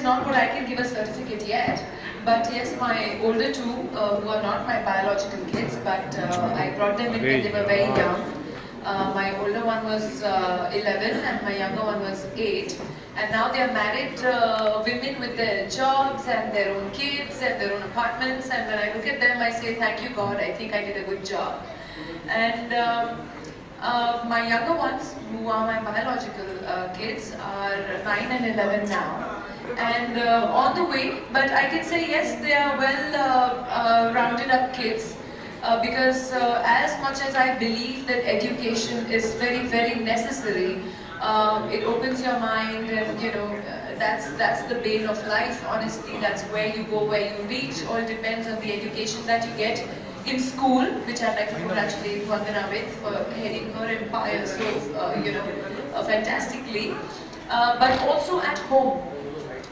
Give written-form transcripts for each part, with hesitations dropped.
is not what I can give a certificate yet. But yes, my older two, who are not my biological kids, but I brought them in when they were very young. My older one was 11 and my younger one was 8. And now they are married women with their jobs and their own kids and their own apartments. And when I look at them, I say, thank you God, I think I did a good job. And my younger ones, who are my biological kids, are 9 and 11 now. And on the way, but I can say yes, they are well rounded up kids. Because as much as I believe that education is very, very necessary, it opens your mind, and that's the bane of life. Honestly, that's where you go, where you reach. All depends on the education that you get in school, which I'd like to congratulate Vandana with for heading her empire so fantastically. But also at home.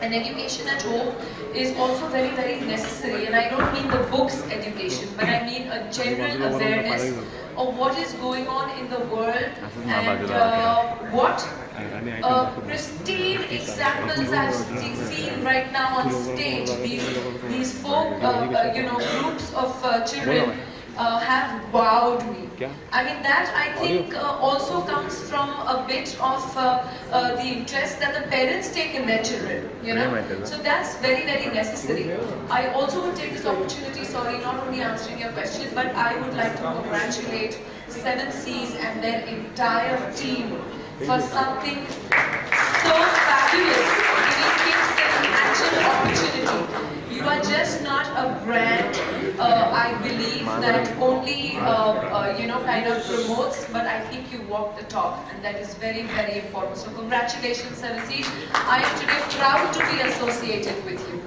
And education at home is also very, very necessary. And I don't mean the books education, but I mean a general awareness of what is going on in the world and what pristine examples I've seen right now on stage. These folk, groups of children have wowed me. I mean, that I think also comes from a bit of the interest that the parents take in their children, So that's very, very necessary. I also would take this opportunity, sorry, not only answering your question, but I would like to congratulate 7 Seas and their entire team for something so fabulous, giving kids an actual opportunity. You are just not a brand, I believe, that only, kind of promotes, but I think you walk the talk, and that is very, very important. So congratulations, 7 Seas. I am today proud to be associated with you.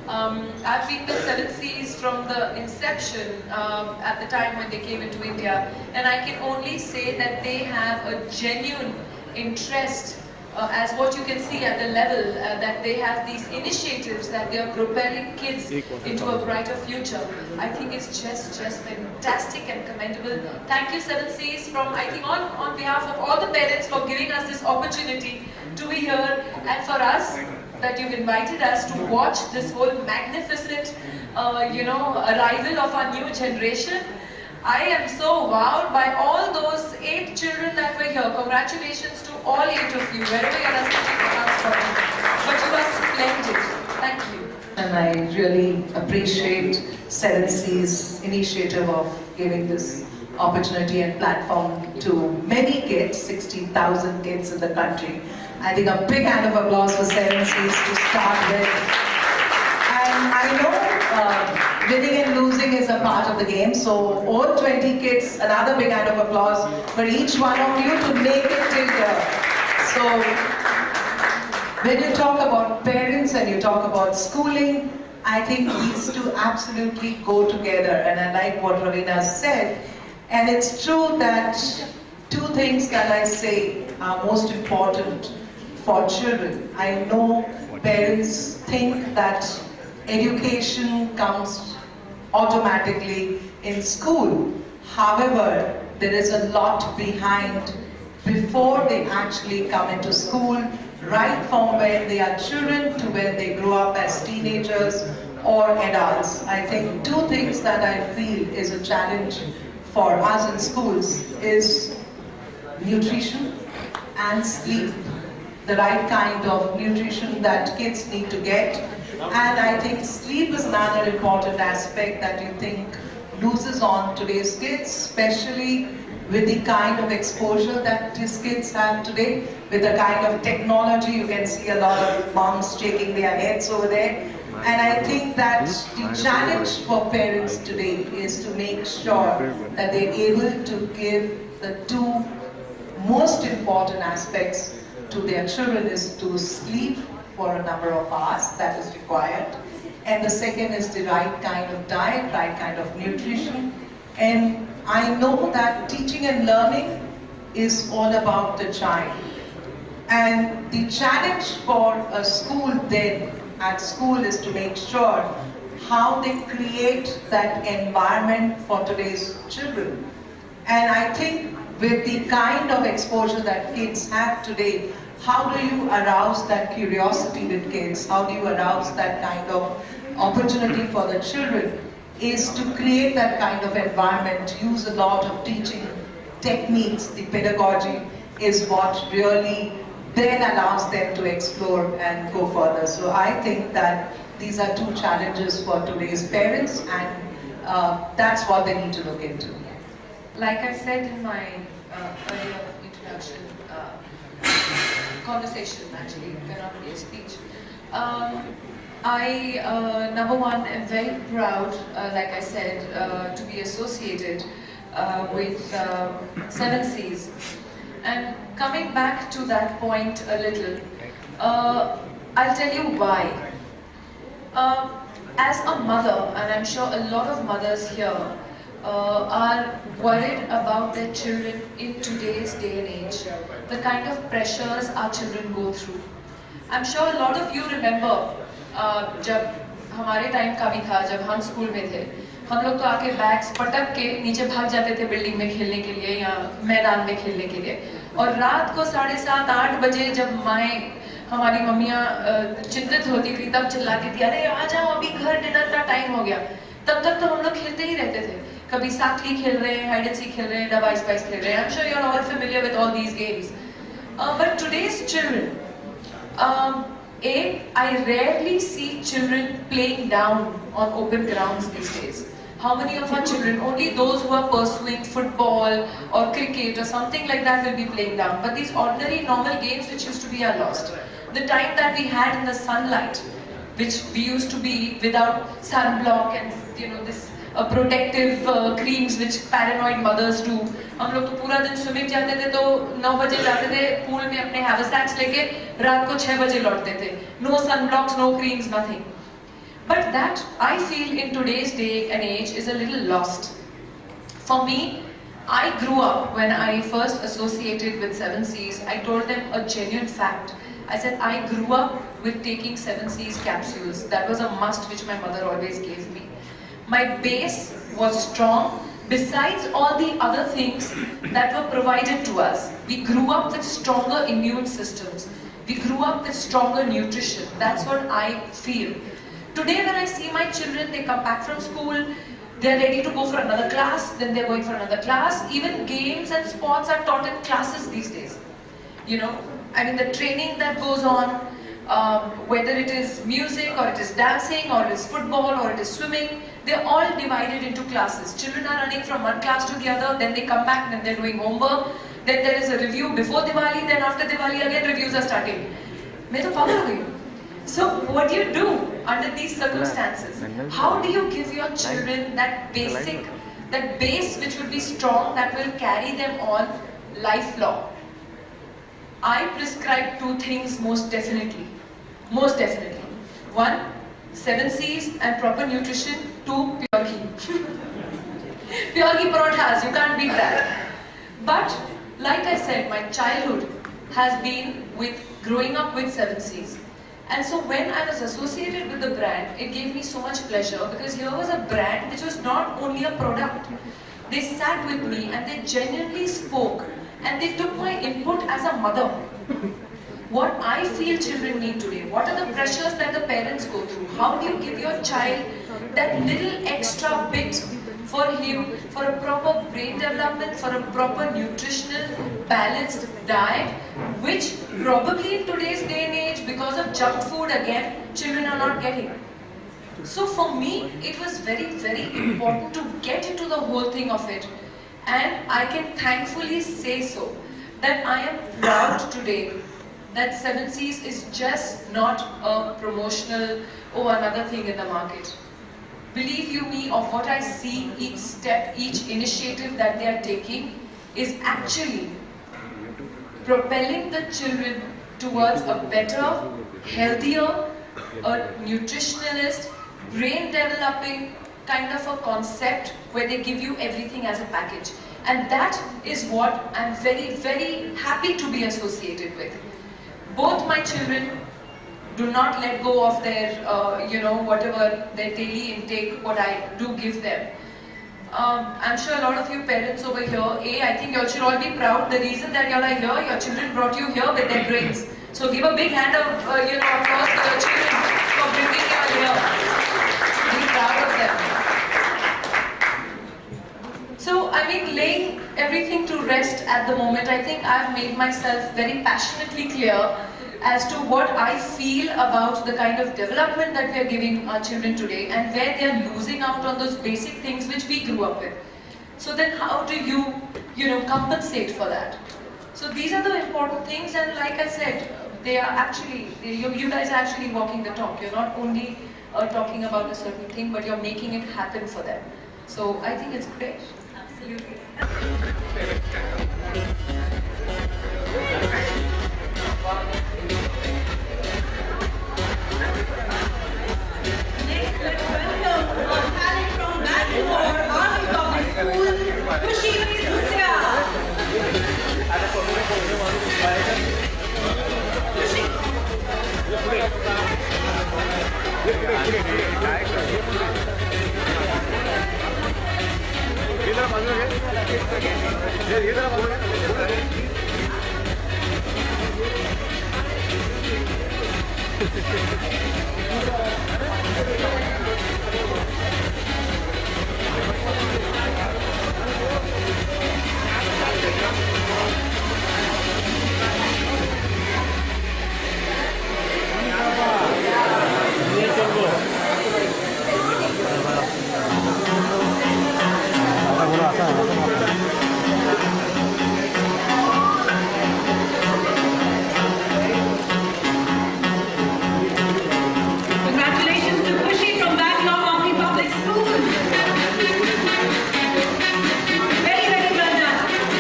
I've been with 7 Seas from the inception, at the time when they came into India, and I can only say that they have a genuine interest, as what you can see at the level, that they have these initiatives that they are propelling kids into a brighter future. I think it's just fantastic and commendable. Thank you, 7 Seas, from, I think, on behalf of all the parents for giving us this opportunity to be here, and for us, that you've invited us to watch this whole magnificent, arrival of our new generation. I am so wowed by all those 8 children that were here. Congratulations to all 8 of you, wherever you are sitting. But you are splendid. Thank you. And I really appreciate 7 Seas' initiative of giving this opportunity and platform to many kids, 60,000 kids in the country. I think a big hand of applause for 7 Seas to start with. And I know winning and losing is a part of the game, so all 20 kids, another big hand of applause for each one of you to make it till here. So when you talk about parents and you talk about schooling, I think these two absolutely go together, and I like what Raveena said. And it's true that 2 things that I say are most important for children. I know parents think that education comes automatically in school. However, there is a lot behind before they actually come into school, right from when they are children to when they grow up as teenagers or adults. I think 2 things that I feel is a challenge for us in schools is nutrition and sleep. The right kind of nutrition that kids need to get. And I think sleep is another important aspect that you think loses on today's kids, especially with the kind of exposure that these kids have today, with the kind of technology. You can see a lot of moms shaking their heads over there. And I think that the challenge for parents today is to make sure that they're able to give the 2 most important aspects to their children is to sleep for a number of hours that is required, and the second is the right kind of diet, right kind of nutrition. And I know that teaching and learning is all about the child, and the challenge for a school then at school is to make sure how they create that environment for today's children. And I think with the kind of exposure that kids have today, how do you arouse that curiosity with kids? How do you arouse that kind of opportunity for the children? Is to create that kind of environment, use a lot of teaching techniques. The pedagogy is what really then allows them to explore and go further. So I think that these are two challenges for today's parents, and that's what they need to look into. Like I said in my earlier introduction, conversation actually, it cannot be a speech. I, number one, am very proud, like I said, to be associated with Seven Seas. And coming back to that point a little, I'll tell you why. As a mother, and I'm sure a lot of mothers here are worried about their children in today's day and age, the kind of pressures our children go through. I'm sure a lot of you remember जब हमारे time का भी था, जब हम school में थे, हम लोग तो आके बैग्स पटक के नीचे भाग जाते थे बिल्डिंग में खेलने के लिए या मैदान में खेलने के लिए, और रात को 7:30-8 बजे जब माएँ हमारी मम्मियाँ चिंतित होती थी तब चिल्लाती थी, अरे आ जाओ अभी घर डिनर का टाइम हो गया। तब तक तो हम लोग खेलते ही रहते थे, कभी साखली खेल रहे हैं, हाइड एंड सीक खेल रहे हैं, डबा स्पाइस खेल रहे हैं। I'm sure you're all familiar with all these games. But today's children, I rarely see children playing down on open grounds these days. How many of our children, only those who are pursuing football or cricket or something like that will be playing down. But these ordinary normal games which used to be are lost. The time that we had in the sunlight, which we used to be without sunblock and this protective creams which paranoid mothers do. हम लोग तो पूरा दिन swimming जाते थे तो 9 बजे जाते थे पूल में अपने हैवरसैक्स लेके, रात को 6 बजे लौटते थे. No sunblocks, no creams, nothing. But that I feel in today's day and age is a little lost. For me, I grew up when I first associated with Seven Seas. I told them a genuine fact. I said I grew up with taking Seven Seas capsules. That was a must which my mother always gave me. My base was strong. Besides all the other things that were provided to us, we grew up with stronger immune systems. We grew up with stronger nutrition. That's what I feel. Today when I see my children, they come back from school, they're ready to go for another class, then they're going for another class. Even games and sports are taught in classes these days. I mean the training that goes on, whether it is music or it is dancing or it is football or it is swimming, they're all divided into classes. Children are running from one class to the other, then they come back, then they're doing homework, then there is a review before Diwali, then after Diwali again reviews are starting. Main to pagal ho gayi. So what do you do under these circumstances? How do you give your children that base which will be strong, that will carry them on lifelong? I prescribe 2 things most definitely. Most definitely. 1, 7 C's and proper nutrition. 2, pure ghee. Pure ghee parathas, you can't beat that. But, like I said, my childhood has been with growing up with 7 C's. And so when I was associated with the brand, it gave me so much pleasure because here was a brand which was not only a product. They sat with me and they genuinely spoke and they took my input as a mother. What I feel children need today, what are the pressures that the parents go through? How do you give your child that little extra bit for him, for a proper brain development, for a proper nutritional, balanced diet, which probably in today's day and age, because of junk food again, children are not getting. So for me, it was very, very important to get into the whole thing of it. And I can thankfully say so, that I am proud today that 7 C's is just not a promotional or another thing in the market. Believe you me, of what I see, each step, each initiative that they are taking is actually propelling the children towards a better, healthier, a nutritionalist, brain developing kind of a concept where they give you everything as a package. And that is what I'm very, very happy to be associated with. Both my children do not let go of their, whatever their daily intake, what I do give them. I'm sure a lot of you parents over here, I think you all should all be proud. The reason that you all are here, your children brought you here with their brains. So give a big hand of, applause to your children for bringing you all here. Be proud of them. So, I mean, laying everything to rest at the moment, I think I've made myself very passionately clear as to what I feel about the kind of development that we are giving our children today and where they are losing out on those basic things which we grew up with. So then how do you, compensate for that? So these are the important things, and like I said, they are actually, you guys are actually walking the talk. You're not only talking about a certain thing, but you're making it happen for them. So I think it's great. Absolutely. Next, let's welcome our talent from Bangalore, Army Public School, Khushi Congratulations to Khushi from Bangalore Army Public School. Very, very well done.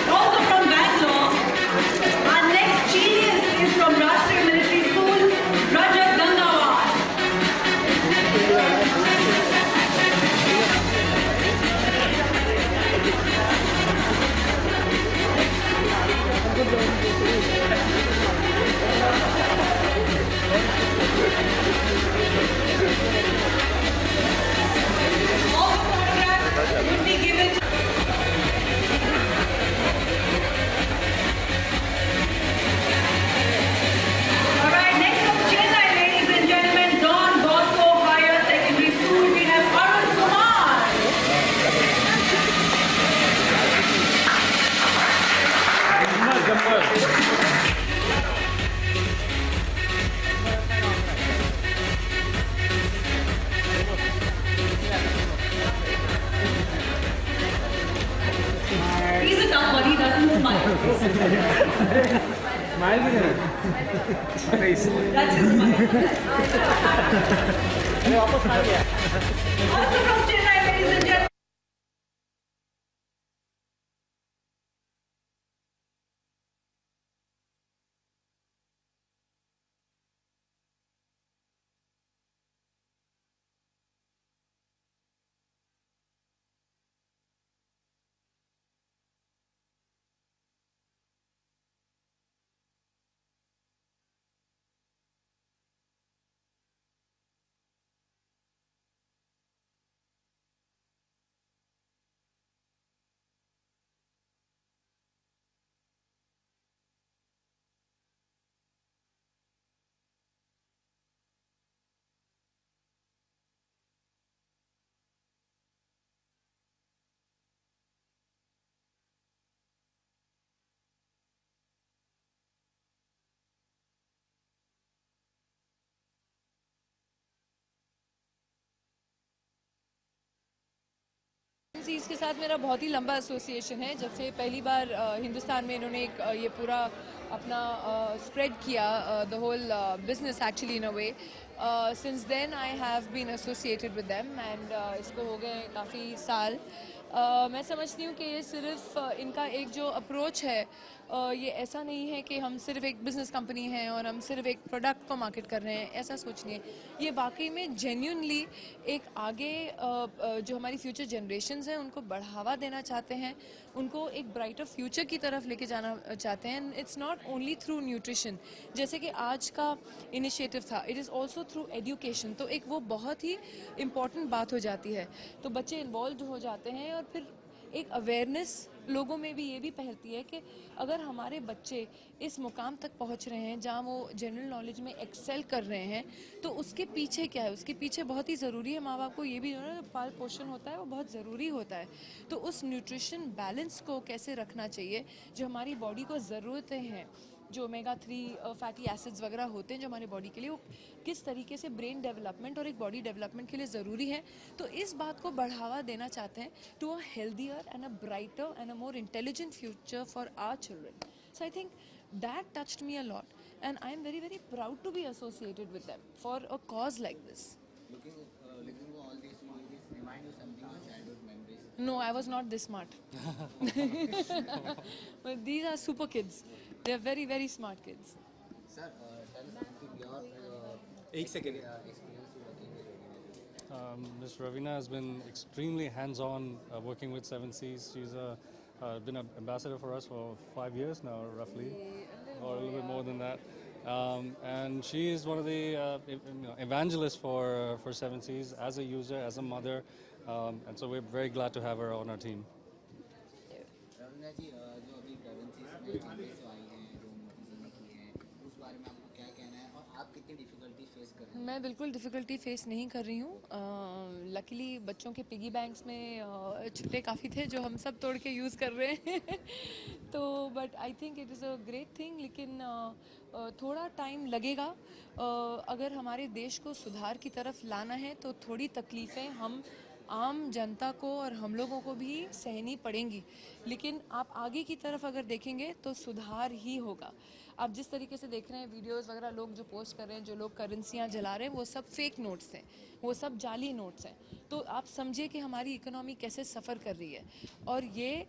Also from Bangalore, our next genius is from Rashtriya Military School, Rajat Gangawar. All the photographs would be given to All right, next from Chennai, ladies and gentlemen, Don Bosco Higher Secondary School, we have Arun Kumar. He's a tough one, he doesn't smile. That's his smile. Also from Chennai, ladies and gentlemen. इसके साथ मेरा बहुत ही लंबा association है जब से पहली बार हिंदुस्तान में इन्होंने एक ये पूरा अपना स्प्रेड किया the whole business actually in a way since then I have been associated with them and इसको हो गए काफ़ी साल मैं समझती हूँ कि ये सिर्फ इनका एक जो अप्रोच है ये ऐसा नहीं है कि हम सिर्फ एक बिज़नेस कंपनी हैं और हम सिर्फ एक प्रोडक्ट को मार्केट कर रहे हैं, ऐसा सोच नहीं है। ये वाकई में जेन्युइनली एक आगे जो हमारी फ्यूचर जनरेशन्स हैं उनको बढ़ावा देना चाहते हैं, उनको एक ब्राइटर फ्यूचर की तरफ लेके जाना चाहते हैं। It's not only through nutrition, जैसे कि आज का इनिशिएटिव था, it is also through education. तो एक वो बहुत ही इम्पॉर्टेंट बात हो जाती है, तो बच्चे इन्वॉल्व हो जाते हैं और फिर एक अवेयरनेस लोगों में भी ये भी फैलती है कि अगर हमारे बच्चे इस मुकाम तक पहुंच रहे हैं जहां वो जनरल नॉलेज में एक्सेल कर रहे हैं, तो उसके पीछे क्या है, उसके पीछे बहुत ही ज़रूरी है माँ बाप को ये भी जो पाल पोषण होता है वो बहुत ज़रूरी होता है। तो उस न्यूट्रिशन बैलेंस को कैसे रखना चाहिए, जो हमारी बॉडी को ज़रूरतें हैं, जो ओमेगा-3 फैटी एसिड्स वगैरह होते हैं जो हमारे बॉडी के लिए, वो किस तरीके से ब्रेन डेवलपमेंट और एक बॉडी डेवलपमेंट के लिए ज़रूरी है। तो इस बात को बढ़ावा देना चाहते हैं to a healthier and a brighter and a more intelligent future for our children. So I think that touched me a lot, and I am very very proud to be associated with them for a cause like this. Looking at all these movies remind you something of childhood memories. No, I was not this smart. But these are super kids. They are very very smart kids. Sir, tell us something your experience working with Raveena. Ms. Raveena has been extremely hands-on working with Seven Seas. She's been an ambassador for us for 5 years now, roughly, or a little bit more than that. And she is one of the evangelists for Seven Seas as a user, as a mother, and so we're very glad to have her on our team. Raveena ji, जो अभी pregnancy में changes जो आई हैं, जो मोदी जी ने की हैं, उस बारे में आपको क्या कहना है और आप कितनी डिफिकल्टी फेस कर रहे हैं? मैं बिल्कुल डिफ़िकल्टी फेस नहीं कर रही हूँ। लकीली बच्चों के पिगी बैंक्स में छुट्टे काफ़ी थे जो हम सब तोड़ के यूज़ कर रहे हैं तो but I think it is a great thing, लेकिन थोड़ा टाइम लगेगा। अगर हमारे देश को सुधार की तरफ लाना है तो थोड़ी तकलीफ़ें हम आम जनता को और हम लोगों को भी सहनी पड़ेंगी, लेकिन आप आगे की तरफ अगर देखेंगे तो सुधार ही होगा। आप जिस तरीके से देख रहे हैं वीडियोस वगैरह लोग जो पोस्ट कर रहे हैं, जो लोग करेंसियाँ जला रहे हैं, वो सब फेक नोट्स हैं, वो सब जाली नोट्स हैं। तो आप समझिए कि हमारी इकोनॉमी कैसे सफ़र कर रही है। और ये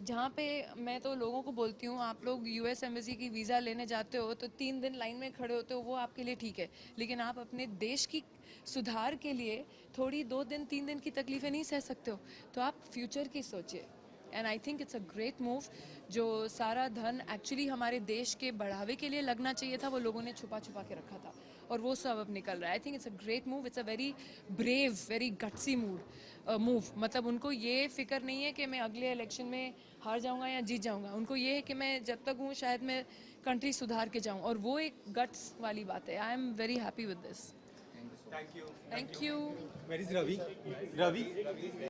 जहाँ पे मैं तो लोगों को बोलती हूँ, आप लोग यूएस एम्बेसी की वीज़ा लेने जाते हो तो 3 दिन लाइन में खड़े होते हो, वो आपके लिए ठीक है, लेकिन आप अपने देश की सुधार के लिए थोड़ी 2 दिन 3 दिन की तकलीफ़ें नहीं सह सकते हो। तो आप फ्यूचर की सोचिए। And I think it's a great move. जो सारा धन एक्चुअली हमारे देश के बढ़ावे के लिए लगना चाहिए था, वो लोगों ने छुपा छुपा के रखा था, और वो सब अब निकल रहा है। I think it's a great move, it's a very brave, very gutsy move. मतलब उनको ये फिक्र नहीं है कि मैं अगले इलेक्शन में हार जाऊंगा या जीत जाऊंगा, उनको ये है कि मैं जब तक हूँ शायद मैं कंट्री सुधार के जाऊँ, और वो एक गट्स वाली बात है। I am very happy with this. Thank you so much. Thank you. Where is Ravi? Ravi?